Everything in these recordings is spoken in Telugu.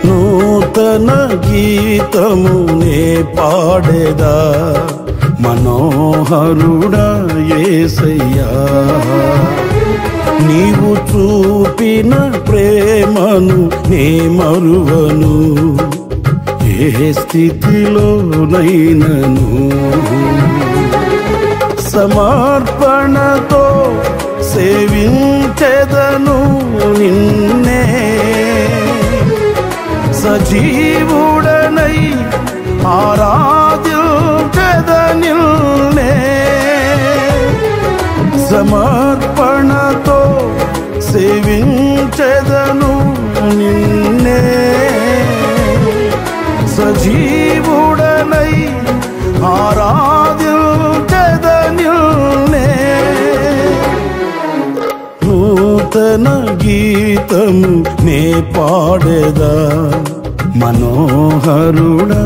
నూతన గీతమునే పాడేదా మనోహరుడా యేసయ్యా, నీవు చూపిన ప్రేమను నే మరువను ఏ స్థితిలోనైనను. సమర్పణతో సేవించెదను నిన్నే, సజీవుడనై ఆరాధ్యుడనిల్నే. సమర్పణతో సేవించెదను నిన్నే, సజీవుడనై ఆరాధ్యుడనిల్నే. నూతన గీతము నే పాడేదా మనోహరుడా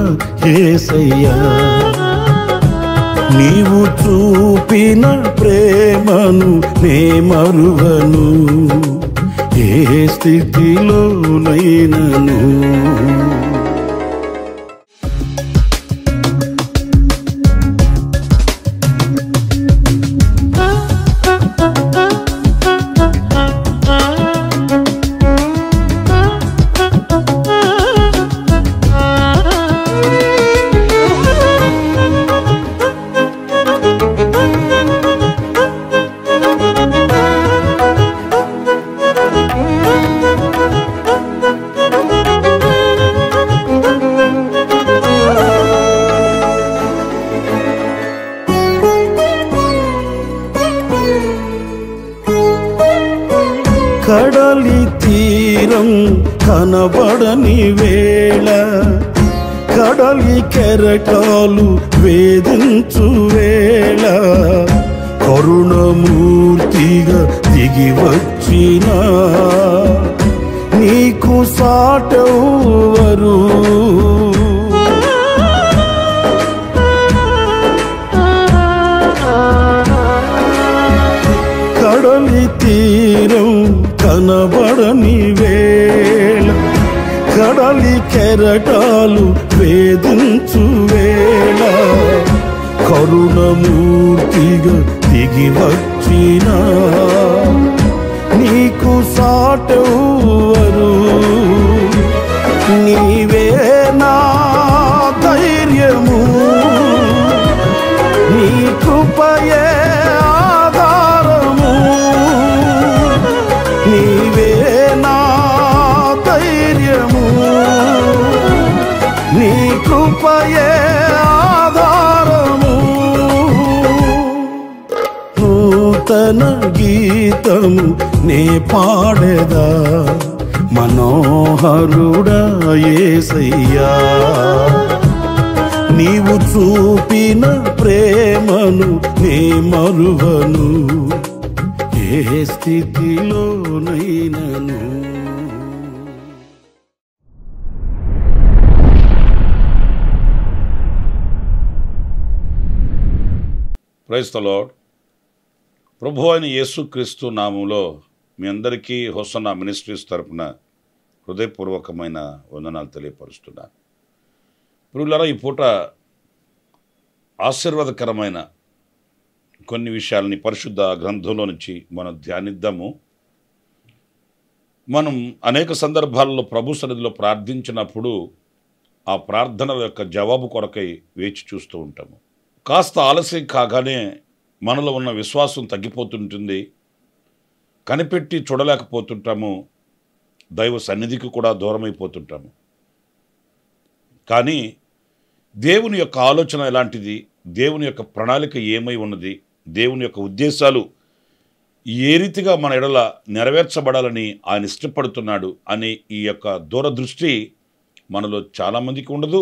యేసయ్యా, నీవు చూపిన ప్రేమను నే మరువను ఏ స్థితిలోనైనను. కడలి తీరం కనబడని వేళ, కడలి కెరటాలు వేధించు వేళ, కరుణమూర్తిగా దిగి వచ్చిన నీకు సాటెవ్వరు. కడలి తీరం కనబడని వేళ, కడలి కెరటాలు వేధించు వేళ, కరుణమూర్తిగా దిగి వచ్చిన నీకు సాటెవ్వరు. నీవే నా ధైర్యము, నీ కృపయే ఆధారము. నీవే నా ధైర్యము, నీ కృపయే ఆధారము. నూతన గీతము నే పాడేదా మనోహరుడా యేసయ్యా, నీవు చూపిన ప్రేమను నే మరువను ఏ స్థితిలోనైనను. Praise the Lord. ప్రభువైన యేసుక్రీస్తు నామములో మీ అందరికీ హోసన్నా మినిస్ట్రీస్ తరపున హృదయపూర్వకమైన వందనాలు తెలియపరుస్తున్నాను. ప్రియులారా, ఈ పూట ఆశీర్వాదకరమైన కొన్ని విషయాలని పరిశుద్ధ గ్రంథంలో నుంచి మనం ధ్యానిద్దాము. మనం అనేక సందర్భాల్లో ప్రభు సన్నిధిలో ప్రార్థించినప్పుడు ఆ ప్రార్థనల యొక్క జవాబు కొరకై వేచి చూస్తూ ఉంటాము. కాస్త ఆలస్యం కాగానే మనలో ఉన్న విశ్వాసం తగ్గిపోతుంటుంది, కనిపెట్టి చూడలేకపోతుంటాము. దైవ సన్నిధికి కూడా దూరం అయిపోతుంటాము. కానీ దేవుని యొక్క ఆలోచన ఎలాంటిది, దేవుని యొక్క ప్రణాళిక ఏమై ఉన్నది, దేవుని యొక్క ఉద్దేశాలు ఏ రీతిగా మన ఎడల నెరవేర్చబడాలని ఆయన ఇష్టపడుతున్నాడు అనే ఈ యొక్క దూరదృష్టి మనలో చాలామందికి ఉండదు.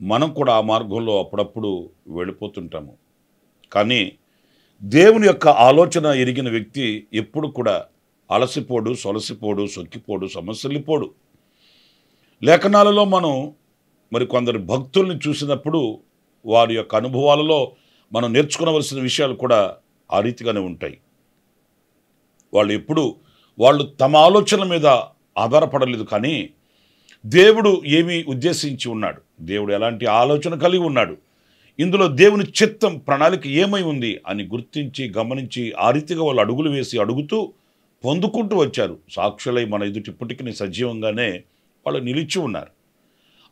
మనం కూడా ఆ మార్గంలో అప్పుడప్పుడు వెళ్ళిపోతుంటాము. కానీ దేవుని యొక్క ఆలోచన ఎరిగిన వ్యక్తి ఎప్పుడు కూడా అలసిపోడు, సొలసిపోడు, సొక్కిపోడు, సమస్యలిపోడు. లేఖనాలలో మనం మరి కొందరు భక్తుల్ని చూసినప్పుడు వారి యొక్క అనుభవాలలో మనం నేర్చుకోవలసిన విషయాలు కూడా ఆ రీతిగానే ఉంటాయి. వాళ్ళు తమ ఆలోచన మీద ఆధారపడలేదు, కానీ దేవుడు ఏమి ఉద్దేశించి ఉన్నాడు, దేవుడు ఎలాంటి ఆలోచన కలిగి ఉన్నాడు, ఇందులో దేవుని చిత్తం ప్రణాళిక ఏమై ఉంది అని గుర్తించి గమనించి ఆ రీతిగా వాళ్ళు అడుగులు వేసి అడుగుతూ పొందుకుంటూ వచ్చారు. సాక్షులై మన ఎదుటి ఇప్పటికీ సజీవంగానే వాళ్ళు నిలిచి ఉన్నారు.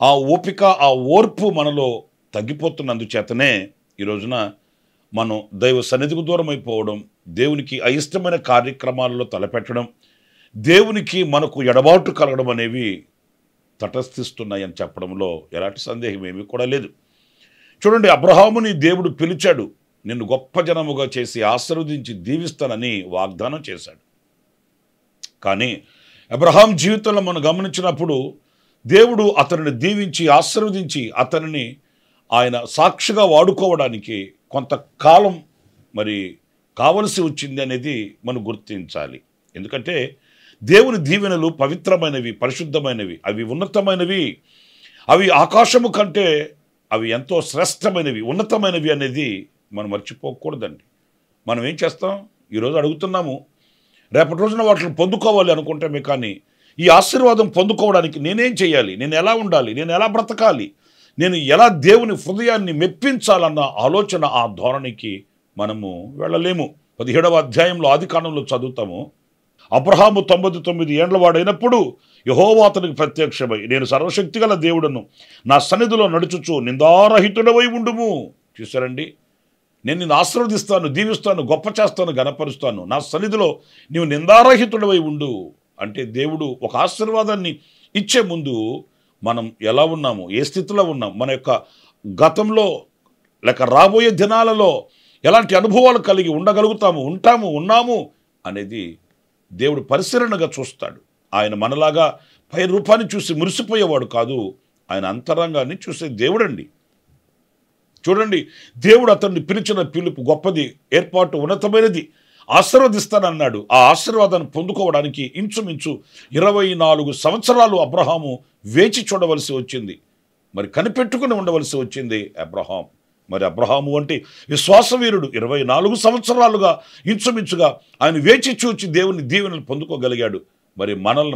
ఆ ఓపిక, ఆ ఓర్పు మనలో తగ్గిపోతున్నందుచేతనే ఈ రోజున మనం దైవ సన్నిధికి దూరం అయిపోవడం, దేవునికి అయిష్టమైన కార్యక్రమాలలో తలపెట్టడం, దేవునికి మనకు ఎడబాటు కలగడం అనేవి తటస్థిస్తున్నాయని చెప్పడంలో ఎలాంటి సందేహం ఏమీ కూడా లేదు. చూడండి, అబ్రహాముని దేవుడు పిలిచాడు, నిన్ను గొప్ప జనముగా చేసి ఆశీర్వదించి దీవిస్తానని వాగ్దానం చేశాడు. కానీ అబ్రహాం జీవితంలో మనం గమనించినప్పుడు దేవుడు అతనిని దీవించి ఆశీర్వదించి అతనిని ఆయన సాక్షిగా వాడుకోవడానికి కొంతకాలం మరి కావలసి వచ్చింది అనేది మనం గుర్తించాలి. ఎందుకంటే దేవుని దీవెనలు పవిత్రమైనవి, పరిశుద్ధమైనవి, అవి ఉన్నతమైనవి, అవి ఆకాశము కంటే అవి ఎంతో శ్రేష్టమైనవి, ఉన్నతమైనవి అనేది మనం మర్చిపోకూడదండి. మనం ఏం చేస్తాం, ఈరోజు అడుగుతున్నాము, రేపటి రోజున వాటిని పొందుకోవాలి అనుకుంటామే. కానీ ఈ ఆశీర్వాదం పొందుకోవడానికి నేనేం చేయాలి, నేను ఎలా ఉండాలి, నేను ఎలా బ్రతకాలి, నేను ఎలా దేవుని హృదయాన్ని మెప్పించాలన్న ఆలోచన, ఆ ధోరణికి మనము వెళ్ళలేము. 17వ అధ్యాయంలో ఆదికాండంలో చదువుతాము, అబ్రహాము 99 ఏండ్ల వాడైనప్పుడు యెహోవా అతనికి ప్రత్యక్షమై, నేను సర్వశక్తిగల దేవుడను, నా సన్నిధిలో నడుచుచు నిందారహితుడవై ఉండుము. చూసారండి, నేను నిన్ను ఆశీర్వదిస్తాను, దీవిస్తాను, గొప్ప చేస్తాను, గణపరుస్తాను, నా సన్నిధిలో నీవు నిందారహితుడవై ఉండు అంటే దేవుడు ఒక ఆశీర్వాదాన్ని ఇచ్చే ముందు మనం ఎలా ఉన్నాము, ఏ స్థితిలో ఉన్నాం, మన యొక్క గతంలో లేక రాబోయే దినాలలో ఎలాంటి అనుభవాలు కలిగి ఉన్నాము అనేది దేవుడు పరిశీలనగా చూస్తాడు. ఆయన మనలాగా పై రూపాన్ని చూసి మురిసిపోయేవాడు కాదు, ఆయన అంతరంగాన్ని చూసే దేవుడండి. చూడండి, దేవుడు అతన్ని పిలిచిన పిలుపు గొప్పది, ఏర్పాటు ఉన్నతమైనది, ఆశీర్వదిస్తానన్నాడు. ఆ ఆశీర్వాదాన్ని పొందుకోవడానికి ఇంచుమించు 24 సంవత్సరాలు అబ్రహాము వేచి చూడవలసి వచ్చింది. మరి కనిపెట్టుకుని ఉండవలసి వచ్చింది అబ్రహాం. మరి అబ్రహాము అంటే విశ్వాసవీరుడు. 24 సంవత్సరాలుగా ఇంచుమించుగా ఆయన వేచి చూచి దేవుని దీవెనలు పొందుకోగలిగాడు. మరి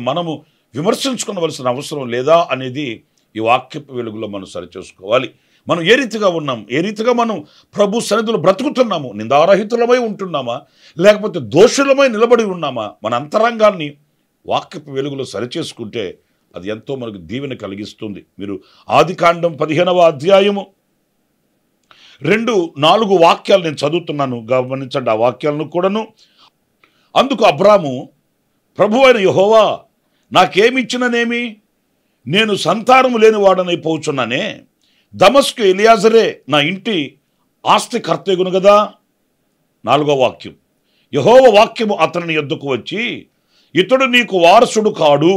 మనము విమర్శించుకోవలసిన అవసరం లేదా అనేది ఈ వాక్యపు వెలుగులో మనం సరిచేసుకోవాలి. మనం ఏ రీతిగా ఉన్నాం, ఏ రీతిగా మనం ప్రభు సన్నిధిలో బ్రతుకుతున్నాము, నిందారహితులమై ఉంటున్నామా, లేకపోతే దోషులమై నిలబడి ఉన్నామా, మన అంతరంగాన్ని వాక్యపు వెలుగులో సరిచేసుకుంటే అది ఎంతో మనకు దీవెన కలిగిస్తుంది. మీరు ఆదికాండం 15వ అధ్యాయము 2-4 వాక్యాలు నేను చదువుతున్నాను, గమనించండి ఆ వాక్యాలను కూడాను. అందుకు అబ్రాము, ప్రభు అయిన యెహోవా నాకేమిచ్చిననేమి, నేను సంతానము లేని వాడనైపోచున్నానే, దమస్కు ఎలియాజరే నా ఇంటి ఆస్తి కర్తెగును కదా. 4వ వాక్యం, యెహోవా వాక్యము అతని యొద్దకు వచ్చి, ఇతడు నీకు వారసుడు కాడు,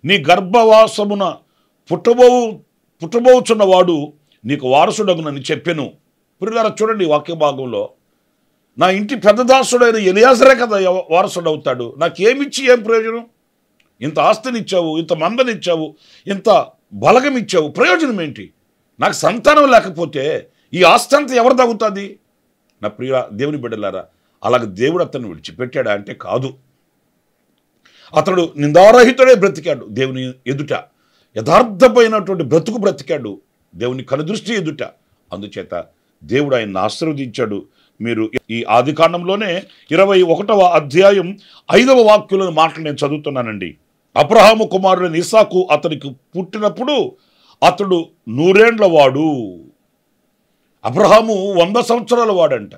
నీ గర్భవాసమున పుట్టబోచున్నవాడు నీకు వారసుడగునని చెప్పెను. ప్రియులారా చూడండి, వాక్య భాగంలో నా ఇంటి పెద్దదాసుడైన ఎలియాజరే కదా వారసుడవుతాడు, నాకేమిచ్చి ఏం ప్రయోజనం, ఇంత ఆస్తినిచ్చావు, ఇంత మందనిచ్చావు, ఇంత బలగమిచ్చావు, ప్రయోజనం ఏంటి, నాకు సంతానం లేకపోతే ఈ ఆస్తి అంతా ఎవరు తగ్గుతుంది? నా ప్రియ దేవుని బిడ్డలారా, అలాగే దేవుడు అతన్ని విడిచిపెట్టాడా అంటే కాదు. అతడు నిందారహితుడే బ్రతికాడు, దేవుని ఎదుట యథార్థమైనటువంటి బ్రతుకు బ్రతికాడు, దేవుని కనుదృష్టి ఎదుట. అందుచేత దేవుడు ఆయన్ని ఆశీర్వదించాడు. మీరు ఈ ఆదికాండంలోనే 21వ అధ్యాయం 5వ వాక్యంలోని మాటలు నేను చదువుతున్నానండి. అబ్రహాము కుమారుడైన ఇస్సాకు అతనికి పుట్టినప్పుడు అతడు 100 ఏండ్ల వాడు. అబ్రహాము 100 సంవత్సరాల వాడంట.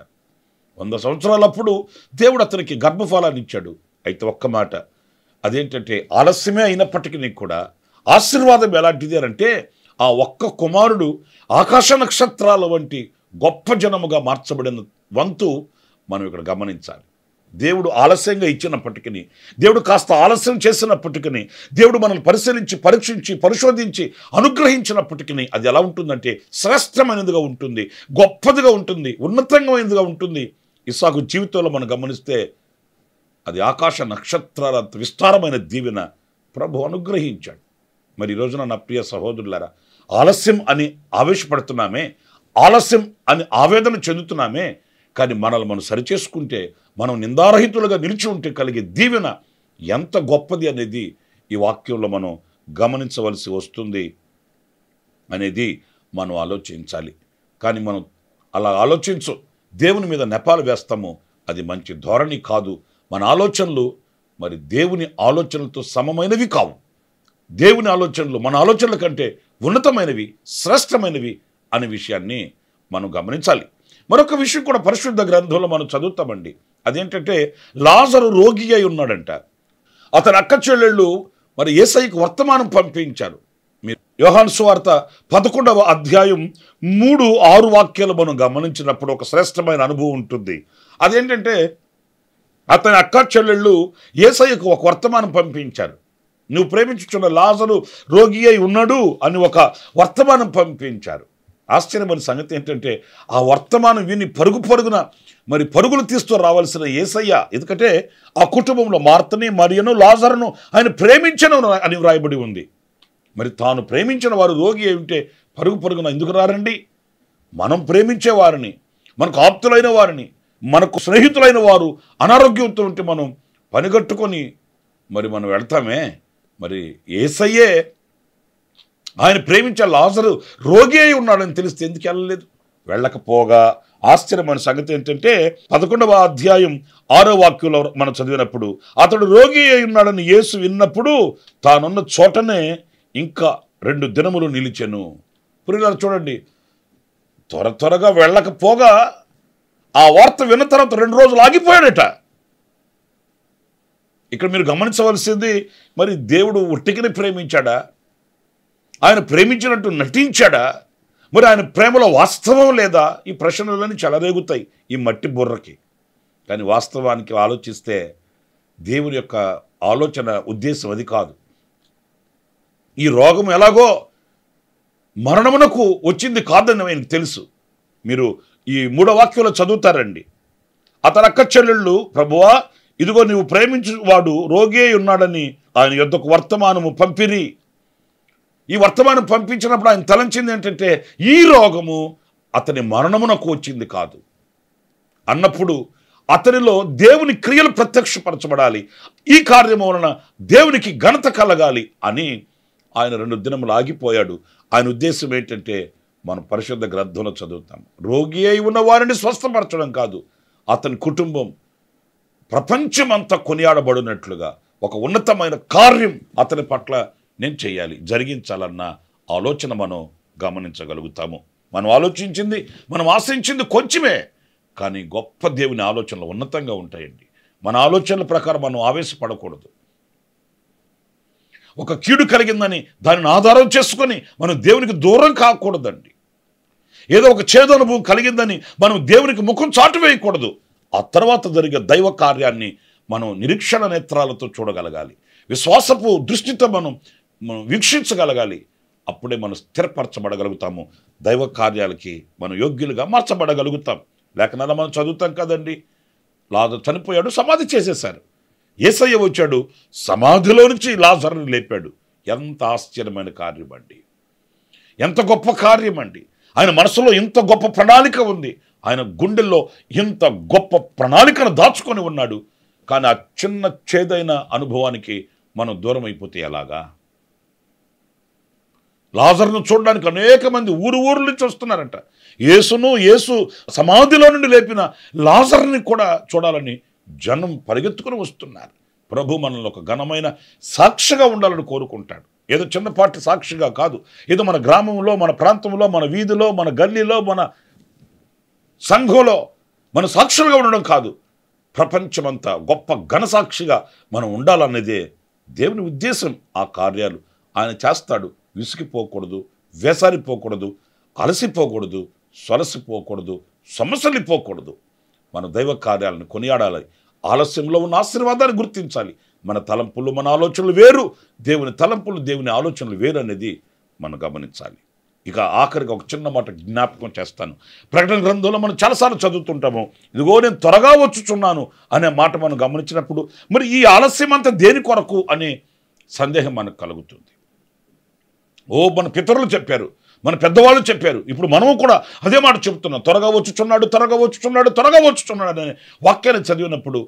100 సంవత్సరాలప్పుడు దేవుడు అతనికి గర్భఫలాన్ని ఇచ్చాడు. అయితే ఒక్క మాట, అదేంటంటే ఆలస్యమే అయినప్పటికీ కూడా ఆశీర్వాదం ఎలాంటిది అంటే ఆ ఒక్క కుమారుడు ఆకాశ నక్షత్రాల వంటి గొప్ప జనముగా మార్చబడిన వంతు మనం ఇక్కడ గమనించాలి. దేవుడు ఆలస్యంగా ఇచ్చినప్పటికీ, దేవుడు కాస్త ఆలస్యం చేసినప్పటికీ, దేవుడు మనల్ని పరిశీలించి పరీక్షించి పరిశోధించి అనుగ్రహించినప్పటికీ అది ఎలా ఉంటుందంటే శ్రేష్టమైనదిగా ఉంటుంది, గొప్పదిగా ఉంటుంది, ఉన్నతమైనదిగా ఉంటుంది. ఇస్సాకు జీవితంలో మనం గమనిస్తే అది ఆకాశ నక్షత్రాలంత విస్తారమైన దీవెన ప్రభు అనుగ్రహించాడు. మరి ఈ రోజున నా ప్రియ సహోదరులారా, ఆలస్యం అని ఆవేశపడుతున్నామే, ఆలస్యం అని ఆవేదన చెందుతున్నామే, కానీ మనల్ని మనం సరిచేసుకుంటే, మనం నిందారహితులుగా నిలిచి ఉంటే కలిగే దీవెన ఎంత గొప్పది అనేది ఈ వాక్యంలో మనం గమనించవలసి వస్తుంది అనేది మనం ఆలోచించాలి. కానీ మనం అలా ఆలోచించు దేవుని మీద నెపాలు వేస్తాము, అది మంచి ధోరణి కాదు. మన ఆలోచనలు మరి దేవుని ఆలోచనలతో సమమైనవి కావు. దేవుని ఆలోచనలు మన ఆలోచనల కంటే ఉన్నతమైనవి, శ్రేష్టమైనవి అనే విషయాన్ని మనం గమనించాలి. మరొక విషయం కూడా పరిశుద్ధ గ్రంథంలో మనం చదువుతామండి. అదేంటంటే లాజరు రోగి అయి ఉన్నాడంట. అతని అక్క చెల్లెళ్ళు మరి యేసయ్యకు వర్తమానం పంపించారు. మీరు యోహాను సువార్త 11వ అధ్యాయం 3-6 వాక్యాలు మనం గమనించినప్పుడు ఒక శ్రేష్టమైన అనుభవం ఉంటుంది. అదేంటంటే అతని అక్క చెల్లెళ్ళు యేసయ్యకు ఒక వర్తమానం పంపించారు. నువ్వు ప్రేమించుచున్న లాజరు రోగి అయి ఉన్నాడు అని ఒక వర్తమానం పంపించారు. ఆశ్చర్యమైన సంగతి ఏంటంటే ఆ వర్తమానం విని పరుగున మరి పరుగులు తీస్తూ రావాల్సిన యేసయ్య, ఎందుకంటే ఆ కుటుంబంలో మార్తని మరియను లాజరును ఆయన ప్రేమించను అని వ్రాయబడి ఉంది. మరి తాను ప్రేమించిన వారు రోగి అయి ఉంటే పరుగున ఎందుకు రారండి? మనం ప్రేమించే వారిని, మనకు ఆప్తులైన వారిని, మనకు స్నేహితులైన వారు అనారోగ్యంతో ఉంటే మనం పనిగట్టుకొని మరి మనం వెళ్తామే. మరి యేసయ్యే ఆయన ప్రేమించే లాజరు రోగి అయి ఉన్నాడని తెలిస్తే ఎందుకు వెళ్ళలేదు? వెళ్ళకపోగా ఆశ్చర్యమైన సంగతి ఏంటంటే 11వ అధ్యాయం 6వ వాక్యంలో మనం చదివినప్పుడు అతడు రోగి అయి ఉన్నాడని యేసు విన్నప్పుడు తానున్న చోటనే ఇంకా 2 దినములు నిలిచెను. పురిగారు చూడండి, త్వరగా వెళ్ళకపోగా ఆ వార్త విన్న తర్వాత 2 రోజులు ఆగిపోయాడట. ఇక్కడ మీరు గమనించవలసింది, మరి దేవుడు ఒట్టికిని ప్రేమించాడా? ఆయన ప్రేమించినట్టు నటించాడా? మరి ఆయన ప్రేమలో వాస్తవం లేదా? ఈ ప్రశ్నలన్నీ చెలరేగుతాయి ఈ మట్టి బుర్రకి. కానీ వాస్తవానికి ఆలోచిస్తే దేవుని యొక్క ఆలోచన ఉద్దేశం అది కాదు. ఈ రోగం ఎలాగో మరణమునకు వచ్చింది కాదని ఆయనకు తెలుసు. మీరు ఈ 3వ వాక్యంలో చదువుతారండి. అతని అక్క చెల్లెళ్ళు, ప్రభువా ఇదిగో నీవు ప్రేమించు వాడు రోగి అయి ఉన్నాడని ఆయన యొద్దకు వర్తమానము పంపిరి. ఈ వర్తమానం పంపించినప్పుడు ఆయన తలంచింది ఏంటంటే ఈ రోగము అతని మరణమునకు వచ్చింది కాదు అన్నప్పుడు అతనిలో దేవుని క్రియలు ప్రత్యక్షపరచబడాలి, ఈ కార్యము వలన దేవునికి ఘనత కలగాలి అని ఆయన 2 దినములు ఆగిపోయాడు. ఆయన ఉద్దేశం ఏంటంటే మనం పరిశుద్ధ గ్రంథంలో చదువుతాం, రోగి అయి ఉన్న వారిని స్వస్థపరచడం కాదు, అతని కుటుంబం ప్రపంచమంతా కొనియాడబడినట్లుగా ఒక ఉన్నతమైన కార్యం అతని పట్ల నేను చేయాలి, జరిగించాలన్న ఆలోచన మనం గమనించగలుగుతాము. మనం ఆలోచించింది, మనం ఆశించింది కొంచెమే, కానీ గొప్ప దేవుని ఆలోచనలు ఉన్నతంగా ఉంటాయండి. మన ఆలోచనల ప్రకారం మనం ఆవేశపడకూడదు. ఒక కీడు కలిగిందని దానిని ఆధారం చేసుకొని మనం దేవునికి దూరం కాకూడదండి. ఏదో ఒక చేదు అనుభవం కలిగిందని మనం దేవునికి ముఖం చాటు వేయకూడదు. ఆ తర్వాత జరిగే దైవ కార్యాన్ని మనం నిరీక్షణ నేత్రాలతో చూడగలగాలి, విశ్వాసపు దృష్టితో మనం వీక్షించగలగాలి. అప్పుడే మనం స్థిరపరచబడగలుగుతాము, దైవ కార్యాలకి మనం యోగ్యులుగా మార్చబడగలుగుతాం. లేఖనాలు మనం చదువుతాం కదండి, లాజరు చనిపోయాడు, సమాధి చేసేశారు. యేసయ్య వచ్చాడు, సమాధిలో నుంచి లాజరుని లేపాడు. ఎంత ఆశ్చర్యమైన కార్యం అండి, ఎంత గొప్ప కార్యం అండి. ఆయన మనసులో ఇంత గొప్ప ప్రణాళిక ఉంది, ఆయన గుండెల్లో ఇంత గొప్ప ప్రణాళికను దాచుకొని ఉన్నాడు. కానీ ఆ చిన్న చేదైన అనుభవానికి మనం దూరం అయిపోతే ఎలాగా? లాజరును చూడడానికి అనేక మంది ఊరు నుంచి వస్తున్నారంట. యేసు సమాధిలో నుండి లేపిన లాజరుని కూడా చూడాలని జనం పరిగెత్తుకుని వస్తున్నారు. ప్రభు మనల్ని ఒక ఘనమైన సాక్షిగా ఉండాలని కోరుకుంటాడు. ఏదో చిన్నపాటి సాక్షిగా కాదు, ఏదో మన గ్రామంలో, మన ప్రాంతంలో, మన వీధిలో, మన గల్లీలో, మన సంఘంలో మన సాక్షులుగా ఉండడం కాదు, ప్రపంచమంతా గొప్ప ఘన సాక్షిగా మనం ఉండాలన్నదే దేవుని ఉద్దేశం ఆ కార్యాలు ఆయన చేస్తాడు. విసిగిపోకూడదు, వేసారిపోకూడదు, అలసిపోకూడదు, సొలసిపోకూడదు, సొమసలిపోకూడదు. మన దైవ కార్యాలను కొనియాడాలి. ఆలస్యంలో ఉన్న ఆశీర్వాదాన్ని గుర్తించాలి. మన తలంపులు, మన ఆలోచనలు వేరు, దేవుని తలంపులు, దేవుని ఆలోచనలు వేరు అనేది మనం గమనించాలి. ఇక ఆఖరిగా ఒక చిన్న మాట జ్ఞాపకం చేస్తాను. ప్రకటన గ్రంథంలో మనం చాలాసార్లు చదువుతుంటాము, ఇదిగో నేను త్వరగా వచ్చుచున్నాను అనే మాట మనం గమనించినప్పుడు మరి ఈ ఆలస్యం అంతా దేని కొరకు అనే సందేహం మనకు కలుగుతుంది. మన పితరులు చెప్పారు, మన పెద్దవాళ్ళు చెప్పారు, ఇప్పుడు మనము కూడా అదే మాట చెబుతున్నాం. త్వరగా వచ్చుచున్నాడు, త్వరగా వచ్చుచున్నాడు, త్వరగా వచ్చుచున్నాడు అనే వాక్యాన్ని చదివినప్పుడు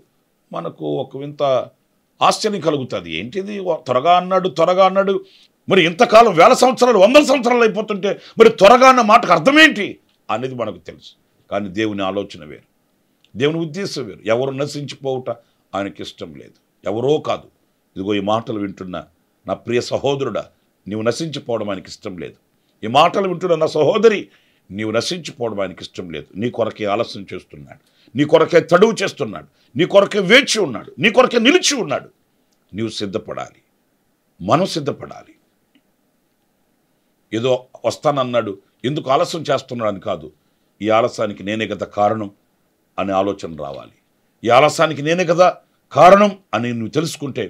మనకు ఒక వింత ఆశ్చర్యం కలుగుతుంది. ఏంటిది త్వరగా అన్నాడు, త్వరగా అన్నాడు, మరి ఇంతకాలం 1000 సంవత్సరాలు 100 సంవత్సరాలు అయిపోతుంటే మరి త్వరగా అన్న మాటకు అర్థమేంటి అనేది మనకు తెలుసు. కానీ దేవుని ఆలోచన వేరు, దేవుని ఉద్దేశం వేరు. ఎవరు నశించిపోవుట ఆయనకి ఇష్టం లేదు, ఎవరో కాదు. ఇదిగో ఈ మాటలు వింటున్న నా ప్రియ సహోదరుడా, నీవు నశించిపోవడం ఆయనకి ఇష్టం లేదు. ఈ మాటలు వింటున్న నా సహోదరి, నీవు నశించిపోవడం ఆయనకి ఇష్టం లేదు. నీ కొరకే ఆలస్యం చేస్తున్నాడు, నీ కొరకే తడువు చేస్తున్నాడు, నీ కొరకే వేచి ఉన్నాడు, నీ కొరకే నిలిచి ఉన్నాడు. నీవు సిద్ధపడాలి, మనం సిద్ధపడాలి. ఏదో వస్తానన్నాడు, ఎందుకు ఆలస్యం చేస్తున్నాడు అని కాదు. ఈ ఆలస్యానికి నేనే కదా కారణం అనే ఆలోచన రావాలి. ఈ ఆలస్యానికి నేనే కదా కారణం అని నువ్వు తెలుసుకుంటే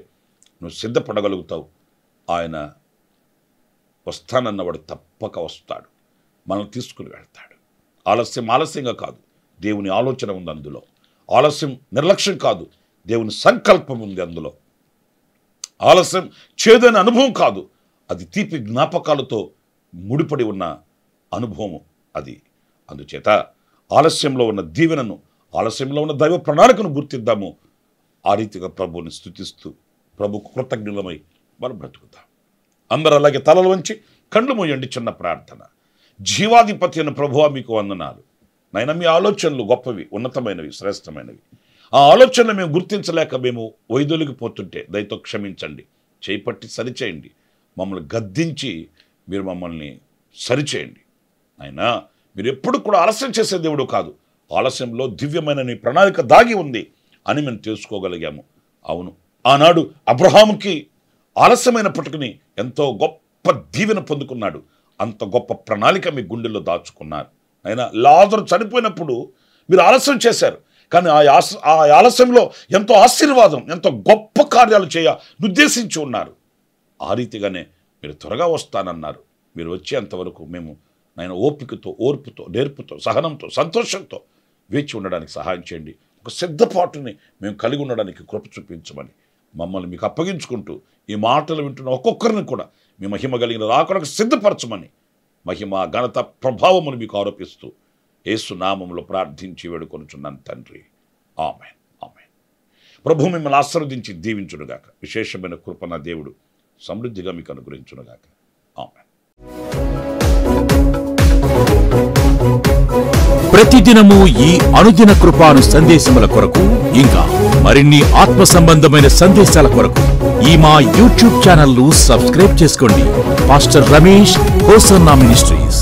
నువ్వు సిద్ధపడగలుగుతావు. ఆయన వస్తానన్నవాడు తప్పక వస్తాడు, మనం తీసుకుని వెళ్తాడు. ఆలస్యం ఆలస్యంగా కాదు, దేవుని ఆలోచన ఉంది అందులో. ఆలస్యం నిర్లక్ష్యం కాదు, దేవుని సంకల్పం ఉంది అందులో. ఆలస్యం చేదైన అనుభవం కాదు, అది తీపి జ్ఞాపకాలతో ముడిపడి ఉన్న అనుభవం అది. అందుచేత ఆలస్యంలో ఉన్న దీవెనను, ఆలస్యంలో ఉన్న దైవ ప్రణాళికను గుర్తిద్దాము. ఆ రీతిగా ప్రభువుని స్తుతిస్తూ ప్రభుకు కృతజ్ఞులమై మనం బ్రతుకుతాం. అందరూ అలాగే తలలు వంచి కళ్ళు మూయండి. చిన్న ప్రార్థన. జీవాధిపతి అయిన ప్రభువా, మీకు వందనాలు. నాయన, మీ ఆలోచనలు గొప్పవి, ఉన్నతమైనవి, శ్రేష్టమైనవి. ఆ ఆలోచనలు మేము గుర్తించలేక మేము వైదొలిగిపోతుంటే దయతో క్షమించండి, చేపట్టి సరిచేయండి. మమ్మల్ని గద్దించి మీరు మమ్మల్ని సరిచేయండి. అయినా మీరు ఎప్పుడు కూడా ఆలస్యం చేసే దేవుడు కాదు. ఆలస్యంలో దివ్యమైన నీ ప్రణాళిక దాగి ఉంది అని మేము తెలుసుకోగలిగాము. అవును, ఆనాడు అబ్రహాముకి ఆలస్యమైనప్పటికీ ఎంతో గొప్ప దీవెన పొందుకున్నాడు. అంత గొప్ప ప్రణాళిక మీ గుండెల్లో దాచుకున్నారు. అయినా లాజరు చనిపోయినప్పుడు మీరు ఆలస్యం చేశారు, కానీ ఆ ఆలస్యంలో ఎంతో ఆశీర్వాదం, ఎంతో గొప్ప కార్యాలు నిర్దేశించి ఉన్నారు. ఆ రీతిగానే మీరు త్వరగా వస్తానన్నారు. మీరు వచ్చేంతవరకు మేము నాయన ఓపికతో, ఓర్పుతో, నేర్పుతో, సహనంతో, సంతోషంతో వేచి ఉండడానికి సహాయం చేయండి. ఒక సిద్ధపాటుని మేము కలిగి ఉండడానికి కృప చూపించమని మమ్మల్ని మీకు అప్పగించుకుంటూ ఈ మాటలు వింటున్న ఒక్కొక్కరిని కూడా మీ మహిమ కలిగిన రాకడకు సిద్ధపరచమని మహిమ, ఘనత, ప్రభావమును మీకు ఆరోపిస్తూ యేసు నామములో ప్రార్థించి వేడుకొనుచున్నాను తండ్రి. ఆమేన్, ఆమేన్. ప్రభు మిమ్మల్ని ఆశీర్వదించి దీవించునుగాక. విశేషమైన కృప నా దేవుడు సమృద్ధిగా మీకు అనుగ్రహించునుగాక. ఆమేన్. ప్రతిదినము ఈ అనుదిన కృపాను సందేశముల కొరకు, ఇంకా మరిన్ని ఆత్మ సంబంధమైన సందేశాల కొరకు ఈ మా యూట్యూబ్ ఛానల్ ను సబ్స్క్రైబ్ చేసుకోండి. Pastor Ramesh hosanna ministries.